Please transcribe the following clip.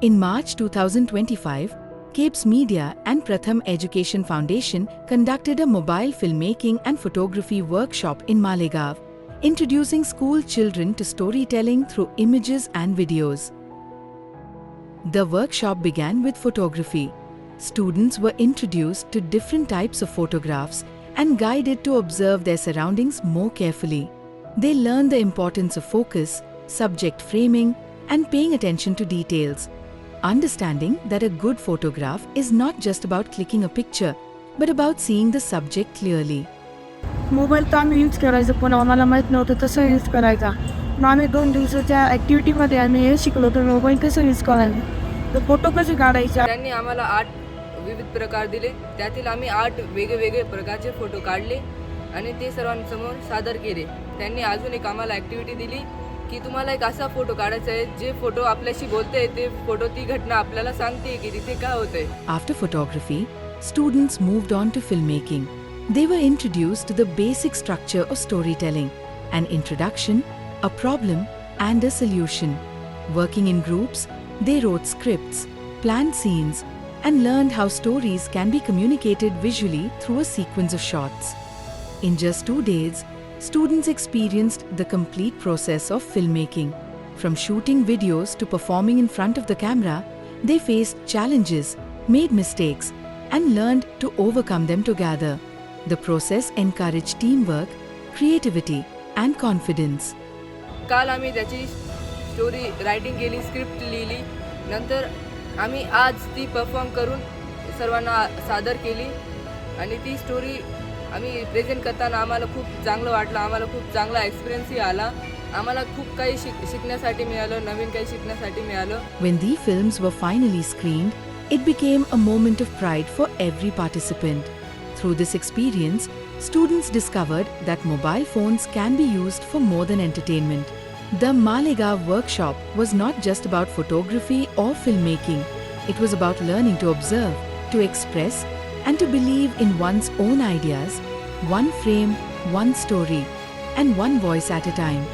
In March 2025, CAPES Media and Pratham Education Foundation conducted a mobile filmmaking and photography workshop in Malegaon, introducing school children to storytelling through images and videos. The workshop began with photography. Students were introduced to different types of photographs and guided to observe their surroundings more carefully. They learned the importance of focus, subject framing, and paying attention to details, understanding that a good photograph is not just about clicking a picture, but about seeing the subject clearly. Mobile तर आम्ही use करायचं, पण आम्हाला माहीत नव्हतं तसं use करायचा. मग आम्ही 2 दिवसाच्या ॲक्टिव्हिटीमध्ये आम्ही हे शिकलो तर मोबाईल कसं यूज करायचा, तर फोटो कसे काढायचे. त्यांनी आम्हाला 8 विविध प्रकार दिले. त्यातील आम्ही 8 वेगवेगळे प्रकारचे फोटो काढले आणि ते सर्वांसमोर सादर केले. त्यांनी अजून एक आम्हाला ॲक्टिव्हिटी दिली की तुम्हाला एक असा फोटो काढायचा आहे जे फोटो आपल्याशी बोलते, ते फोटो ती घटना आपल्याला सांगते की तिथे काय होतंय. After photography, students moved on to filmmaking. They were introduced to the basic structure of storytelling, an introduction, a problem, and a solution. Working in groups, they wrote scripts, planned scenes, and learned how stories can be communicated visually through a sequence of shots. In just 2 days, students experienced the complete process of filmmaking. From shooting videos to performing in front of the camera, they faced challenges, made mistakes, and learned to overcome them together. The process encouraged teamwork, creativity, and confidence. काल आम्ही त्याची story writing केली, script लिहिली. नंतर आम्ही आज ती perform करून सर्वांना सादर केली आणि ती स्टोरी आम्ही प्रेझेंट करताना आम्हाला खूप चांगलं वाटलं. आम्हाला खूप चांगला एक्सपिरियन्सही आला. आम्हाला खूप काही शिकण्यासाठी मिळालं, नवीन काही शिकण्यासाठी मिळालं. When the films were finally screened, it became a moment of pride for every participant. Through this experience, students discovered that mobile phones can be used for more than entertainment. The Malegaon workshop was not just about photography or filmmaking. It was about learning to observe, to express, and to believe in one's own ideas, one frame, one story, and one voice at a time.